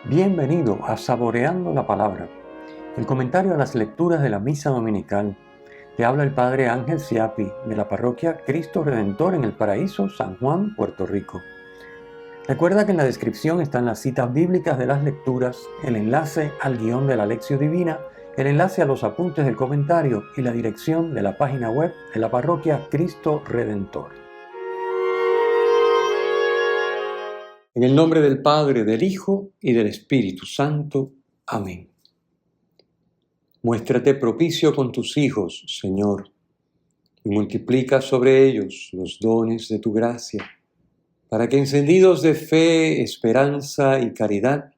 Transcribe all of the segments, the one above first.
Bienvenido a Saboreando la Palabra, el comentario a las lecturas de la Misa Dominical. Te habla el Padre Ángel Siapi, de la parroquia Cristo Redentor en el Paraíso, San Juan, Puerto Rico. Recuerda que en la descripción están las citas bíblicas de las lecturas, el enlace al guión de la Lección Divina, el enlace a los apuntes del comentario y la dirección de la página web de la parroquia Cristo Redentor. En el nombre del Padre, del Hijo y del Espíritu Santo. Amén. Muéstrate propicio con tus hijos, Señor, y multiplica sobre ellos los dones de tu gracia, para que encendidos de fe, esperanza y caridad,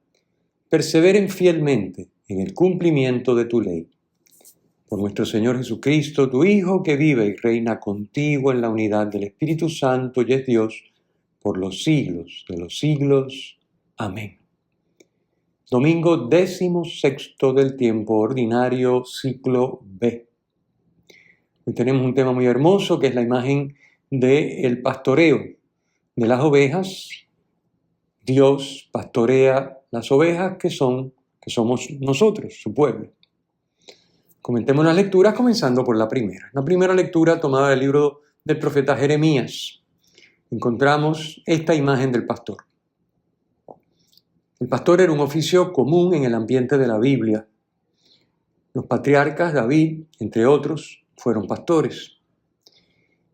perseveren fielmente en el cumplimiento de tu ley. Por nuestro Señor Jesucristo, tu Hijo, que vive y reina contigo en la unidad del Espíritu Santo y es Dios, por los siglos de los siglos. Amén. Domingo 16 del tiempo ordinario, ciclo B. Hoy tenemos un tema muy hermoso que es la imagen del pastoreo de las ovejas. Dios pastorea las ovejas que somos nosotros, su pueblo. Comentemos las lecturas comenzando por la primera. La primera lectura tomada del libro del profeta Jeremías. Encontramos esta imagen del pastor. El pastor era un oficio común en el ambiente de la Biblia. Los patriarcas, David, entre otros, fueron pastores.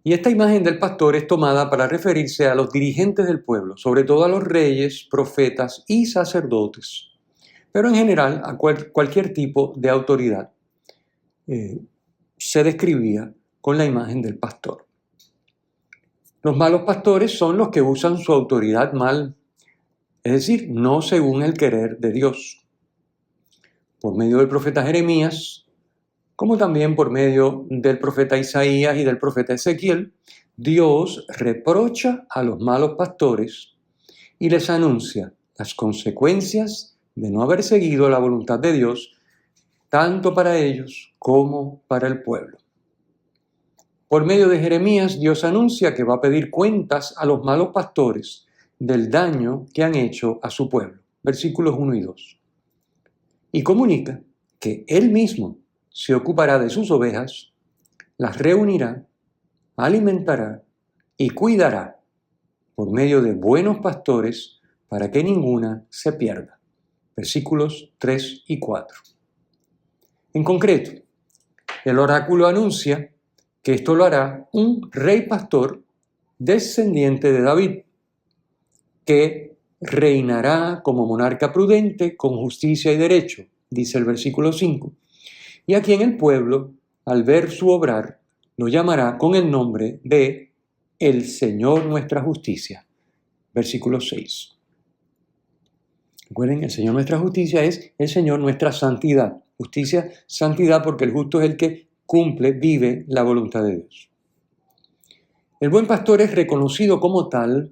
Y esta imagen del pastor es tomada para referirse a los dirigentes del pueblo, sobre todo a los reyes, profetas y sacerdotes, pero en general a cualquier tipo de autoridad se describía con la imagen del pastor. Los malos pastores son los que usan su autoridad mal, es decir, no según el querer de Dios. Por medio del profeta Jeremías, como también por medio del profeta Isaías y del profeta Ezequiel, Dios reprocha a los malos pastores y les anuncia las consecuencias de no haber seguido la voluntad de Dios, tanto para ellos como para el pueblo. Por medio de Jeremías, Dios anuncia que va a pedir cuentas a los malos pastores del daño que han hecho a su pueblo. Versículos 1 y 2. Y comunica que Él mismo se ocupará de sus ovejas, las reunirá, alimentará y cuidará por medio de buenos pastores para que ninguna se pierda. Versículos 3 y 4. En concreto, el oráculo anuncia que esto lo hará un rey pastor descendiente de David, que reinará como monarca prudente, con justicia y derecho, dice el versículo 5, y a quien el pueblo, al ver su obrar, lo llamará con el nombre de el Señor nuestra justicia, versículo 6. Recuerden, el Señor nuestra justicia es el Señor nuestra santidad. Justicia, santidad, porque el justo es el que cumple, vive la voluntad de Dios. El buen pastor es reconocido como tal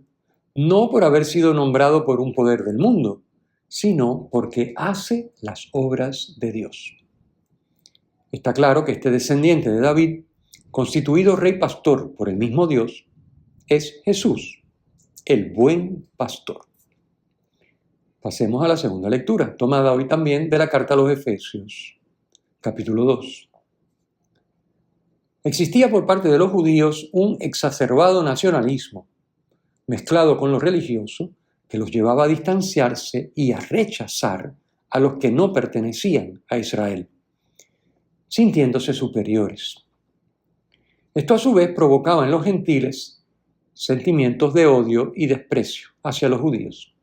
no por haber sido nombrado por un poder del mundo, sino porque hace las obras de Dios. Está claro que este descendiente de David, constituido rey pastor por el mismo Dios, es Jesús, el buen pastor. Pasemos a la segunda lectura, tomada hoy también de la carta a los Efesios, capítulo 2. Existía por parte de los judíos un exacerbado nacionalismo, mezclado con lo religioso, que los llevaba a distanciarse y a rechazar a los que no pertenecían a Israel, sintiéndose superiores. Esto a su vez provocaba en los gentiles sentimientos de odio y desprecio hacia los judíos.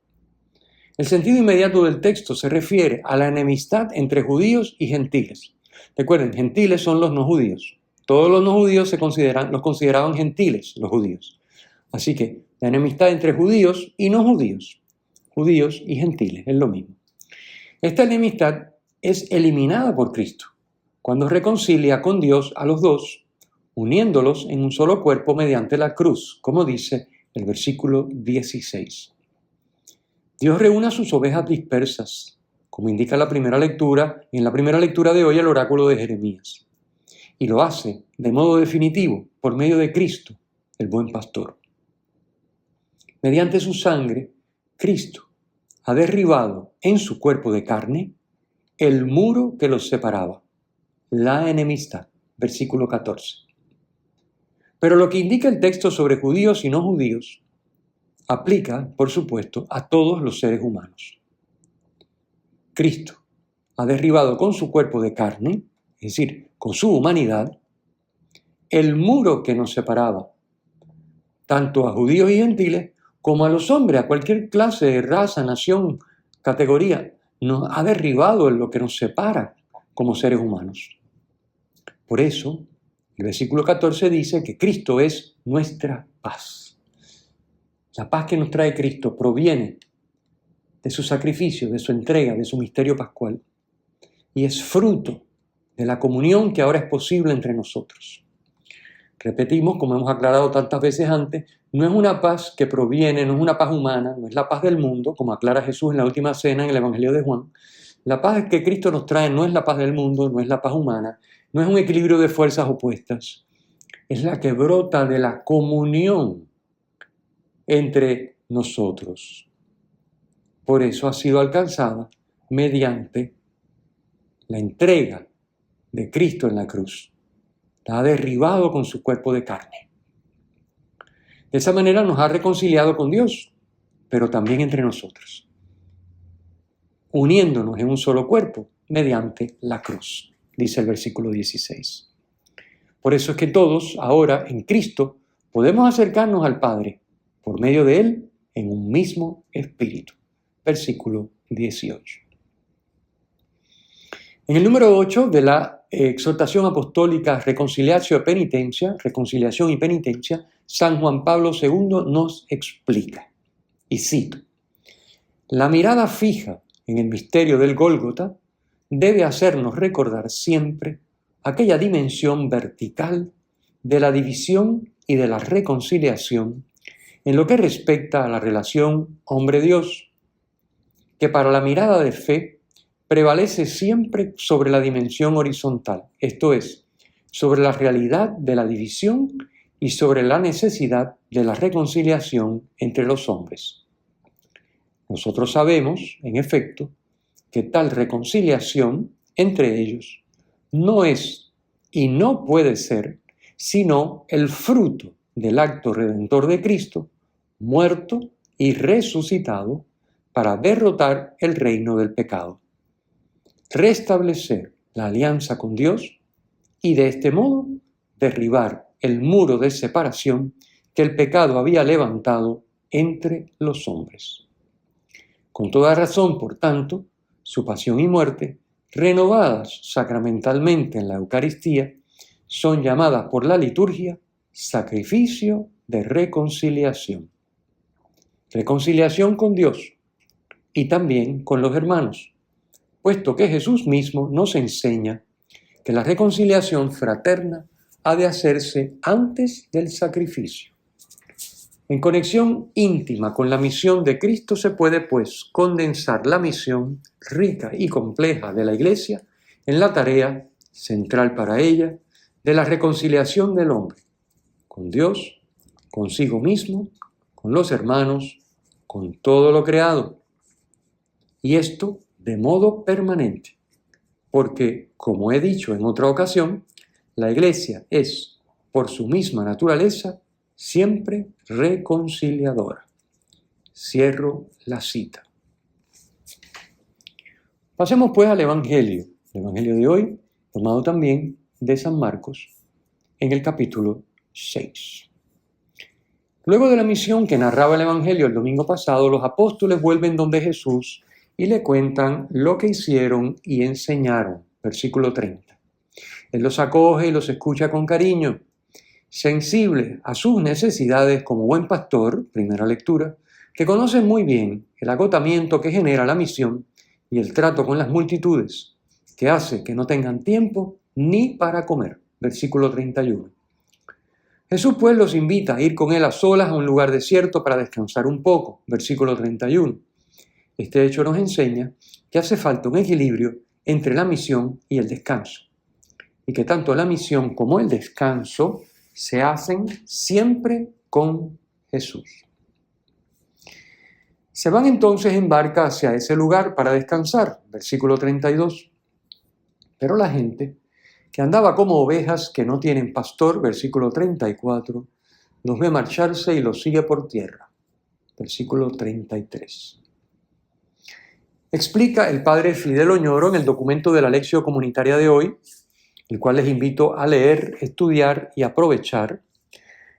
El sentido inmediato del texto se refiere a la enemistad entre judíos y gentiles. Recuerden, gentiles son los no judíos. Todos los no judíos los consideraban gentiles, los judíos. Así que la enemistad entre judíos y no judíos, judíos y gentiles, es lo mismo. Esta enemistad es eliminada por Cristo cuando reconcilia con Dios a los dos, uniéndolos en un solo cuerpo mediante la cruz, como dice el versículo 16. Dios reúne a sus ovejas dispersas, como indica la primera lectura, en la primera lectura de hoy el oráculo de Jeremías. Y lo hace de modo definitivo por medio de Cristo, el buen pastor. Mediante su sangre, Cristo ha derribado en su cuerpo de carne el muro que los separaba, la enemistad. Versículo 14. Pero lo que indica el texto sobre judíos y no judíos aplica, por supuesto, a todos los seres humanos. Cristo ha derribado con su cuerpo de carne, es decir, con su humanidad, el muro que nos separaba, tanto a judíos y gentiles como a los hombres, a cualquier clase de raza, nación, categoría. Nos ha derribado en lo que nos separa como seres humanos. Por eso, el versículo 14 dice que Cristo es nuestra paz. La paz que nos trae Cristo proviene de su sacrificio, de su entrega, de su misterio pascual, y es fruto de la comunión que ahora es posible entre nosotros. Repetimos, como hemos aclarado tantas veces antes, no es una paz que proviene, no es una paz humana, no es la paz del mundo, como aclara Jesús en la última cena en el Evangelio de Juan. La paz que Cristo nos trae no es la paz del mundo, no es la paz humana, no es un equilibrio de fuerzas opuestas, es la que brota de la comunión entre nosotros. Por eso ha sido alcanzada mediante la entrega de Cristo en la cruz. La ha derribado con su cuerpo de carne. De esa manera nos ha reconciliado con Dios, pero también entre nosotros, uniéndonos en un solo cuerpo mediante la cruz, dice el versículo 16. Por eso es que todos ahora en Cristo podemos acercarnos al Padre por medio de Él en un mismo espíritu. Versículo 18. En el número 8 de la exhortación apostólica Reconciliación y Penitencia, San Juan Pablo II nos explica, y cito: la mirada fija en el misterio del Gólgota debe hacernos recordar siempre aquella dimensión vertical de la división y de la reconciliación en lo que respecta a la relación hombre-Dios, que para la mirada de fe prevalece siempre sobre la dimensión horizontal, esto es, sobre la realidad de la división y sobre la necesidad de la reconciliación entre los hombres. Nosotros sabemos, en efecto, que tal reconciliación entre ellos no es y no puede ser sino el fruto del acto redentor de Cristo, muerto y resucitado para derrotar el reino del pecado, restablecer la alianza con Dios y de este modo derribar el muro de separación que el pecado había levantado entre los hombres. Con toda razón, por tanto, su pasión y muerte, renovadas sacramentalmente en la Eucaristía, son llamadas por la liturgia sacrificio de reconciliación. Reconciliación con Dios y también con los hermanos, puesto que Jesús mismo nos enseña que la reconciliación fraterna ha de hacerse antes del sacrificio. En conexión íntima con la misión de Cristo se puede, pues, condensar la misión rica y compleja de la Iglesia en la tarea central para ella de la reconciliación del hombre con Dios, consigo mismo, con los hermanos, con todo lo creado. Y esto de modo permanente, porque, como he dicho en otra ocasión, la Iglesia es, por su misma naturaleza, siempre reconciliadora. Cierro la cita. Pasemos pues al Evangelio. El Evangelio de hoy, tomado también de San Marcos, en el capítulo 6. Luego de la misión que narraba el Evangelio el domingo pasado, los apóstoles vuelven donde Jesús y le cuentan lo que hicieron y enseñaron. Versículo 30. Él los acoge y los escucha con cariño, sensible a sus necesidades como buen pastor, primera lectura, que conoce muy bien el agotamiento que genera la misión y el trato con las multitudes, que hace que no tengan tiempo ni para comer. Versículo 31. Jesús pues los invita a ir con él a solas a un lugar desierto para descansar un poco. Versículo 31. Este hecho nos enseña que hace falta un equilibrio entre la misión y el descanso, y que tanto la misión como el descanso se hacen siempre con Jesús. Se van entonces en barca hacia ese lugar para descansar, versículo 32. Pero la gente, que andaba como ovejas que no tienen pastor, versículo 34, los ve marcharse y los sigue por tierra, versículo 33. Explica el padre Fidel Oñoro en el documento de la lección comunitaria de hoy, el cual les invito a leer, estudiar y aprovechar.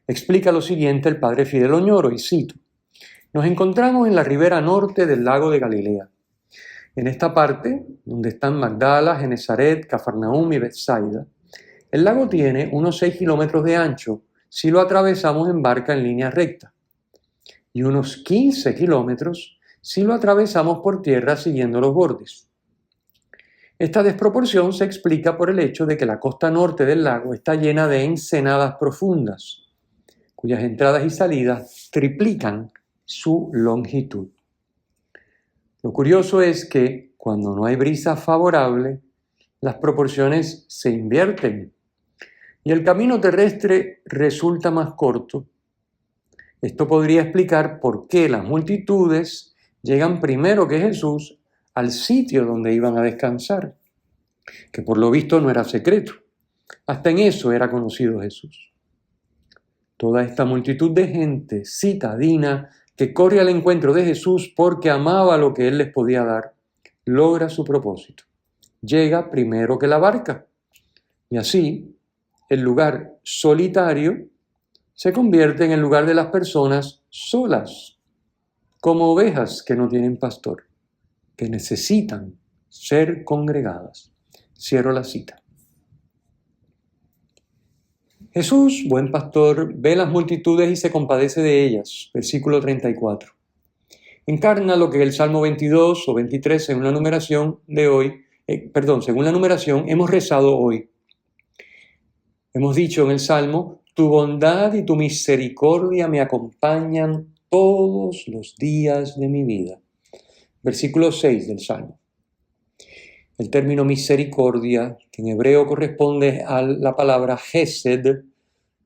Explica lo siguiente el padre Fidel Oñoro, y cito: nos encontramos en la ribera norte del lago de Galilea. En esta parte, donde están Magdala, Genesaret, Cafarnaúm y Betsaida, el lago tiene unos 6 kilómetros de ancho si lo atravesamos en barca en línea recta, y unos 15 kilómetros si lo atravesamos por tierra siguiendo los bordes. Esta desproporción se explica por el hecho de que la costa norte del lago está llena de ensenadas profundas, cuyas entradas y salidas triplican su longitud. Lo curioso es que cuando no hay brisa favorable, las proporciones se invierten y el camino terrestre resulta más corto. Esto podría explicar por qué las multitudes llegan primero que Jesús al sitio donde iban a descansar, que por lo visto no era secreto. Hasta en eso era conocido Jesús. Toda esta multitud de gente citadina que corre al encuentro de Jesús porque amaba lo que Él les podía dar, logra su propósito. Llega primero que la barca. Y así, el lugar solitario se convierte en el lugar de las personas solas, como ovejas que no tienen pastor, que necesitan ser congregadas. Cierro la cita. Jesús, buen pastor, ve las multitudes y se compadece de ellas. Versículo 34. Encarna lo que el Salmo 22 o 23, según la numeración de hoy, según la numeración, hemos rezado hoy. Hemos dicho en el Salmo: tu bondad y tu misericordia me acompañan todos los días de mi vida. Versículo 6 del Salmo. El término misericordia, que en hebreo corresponde a la palabra Hesed,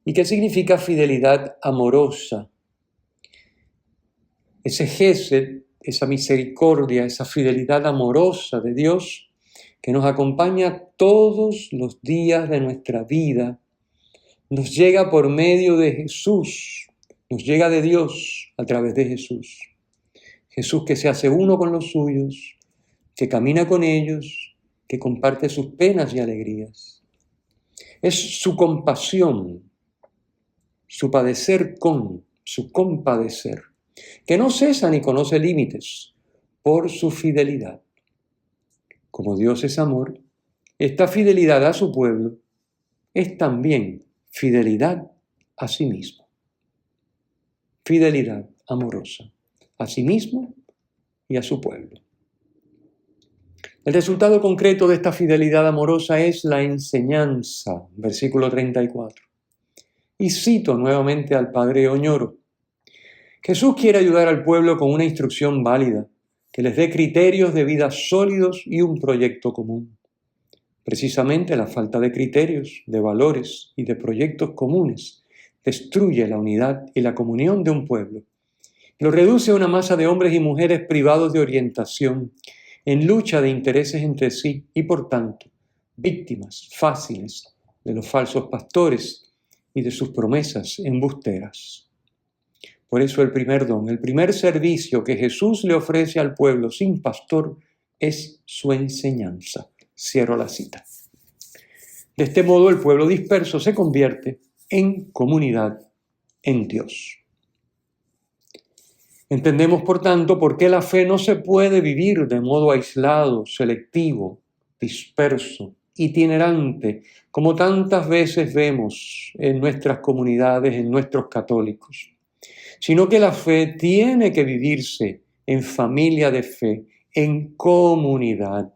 y que significa fidelidad amorosa. Ese Hesed, esa misericordia, esa fidelidad amorosa de Dios, que nos acompaña todos los días de nuestra vida, nos llega por medio de Jesús, nos llega de Dios a través de Jesús. Jesús que se hace uno con los suyos, que camina con ellos, que comparte sus penas y alegrías. Es su compasión, su padecer con, su compadecer, que no cesa ni conoce límites por su fidelidad. Como Dios es amor, esta fidelidad a su pueblo es también fidelidad a sí mismo. Fidelidad amorosa a sí mismo y a su pueblo. El resultado concreto de esta fidelidad amorosa es la enseñanza, versículo 34. Y cito nuevamente al padre Oñoro. Jesús quiere ayudar al pueblo con una instrucción válida, que les dé criterios de vida sólidos y un proyecto común. Precisamente la falta de criterios, de valores y de proyectos comunes destruye la unidad y la comunión de un pueblo. Lo reduce a una masa de hombres y mujeres privados de orientación, en lucha de intereses entre sí y, por tanto, víctimas fáciles de los falsos pastores y de sus promesas embusteras. Por eso el primer don, el primer servicio que Jesús le ofrece al pueblo sin pastor es su enseñanza. Cierro la cita. De este modo el pueblo disperso se convierte en comunidad en Dios. Entendemos, por tanto, por qué la fe no se puede vivir de modo aislado, selectivo, disperso, itinerante, como tantas veces vemos en nuestras comunidades, en nuestros católicos, sino que la fe tiene que vivirse en familia de fe, en comunidad.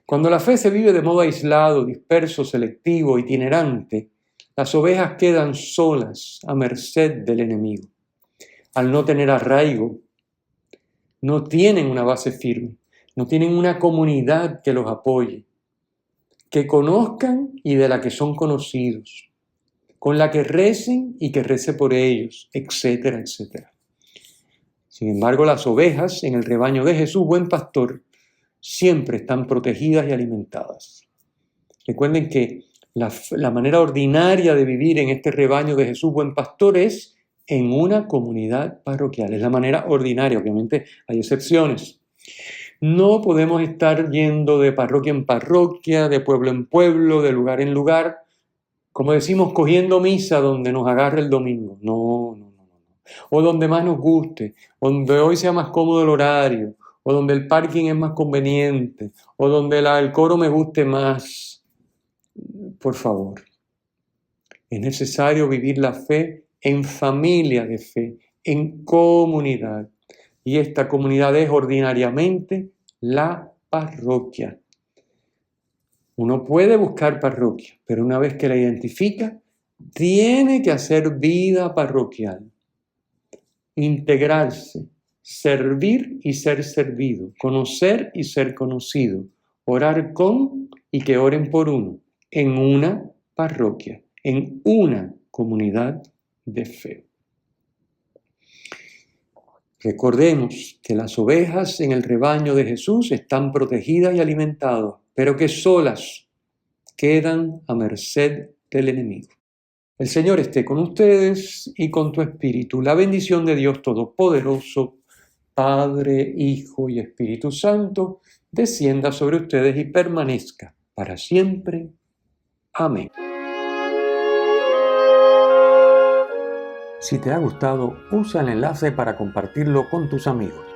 Cuando la fe se vive de modo aislado, disperso, selectivo, itinerante, las ovejas quedan solas a merced del enemigo. Al no tener arraigo, no tienen una base firme, no tienen una comunidad que los apoye, que conozcan y de la que son conocidos, con la que recen y que rece por ellos, etcétera, etcétera. Sin embargo, las ovejas en el rebaño de Jesús, buen pastor, siempre están protegidas y alimentadas. Recuerden que la manera ordinaria de vivir en este rebaño de Jesús, buen pastor, es en una comunidad parroquial. Es la manera ordinaria, obviamente hay excepciones. No podemos estar yendo de parroquia en parroquia, de pueblo en pueblo, de lugar en lugar, como decimos, cogiendo misa donde nos agarre el domingo. No. O donde más nos guste, donde hoy sea más cómodo el horario, o donde el parking es más conveniente, o donde el coro me guste más. Por favor, es necesario vivir la fe en familia de fe, en comunidad. Y esta comunidad es ordinariamente la parroquia. Uno puede buscar parroquia, pero una vez que la identifica, tiene que hacer vida parroquial. Integrarse, servir y ser servido, conocer y ser conocido, orar con y que oren por uno, en una parroquia, en una comunidad de fe. Recordemos que las ovejas en el rebaño de Jesús están protegidas y alimentadas, pero que solas quedan a merced del enemigo. El Señor esté con ustedes y con tu espíritu. La bendición de Dios Todopoderoso, Padre, Hijo y Espíritu Santo, descienda sobre ustedes y permanezca para siempre. Amén. Si te ha gustado, usa el enlace para compartirlo con tus amigos.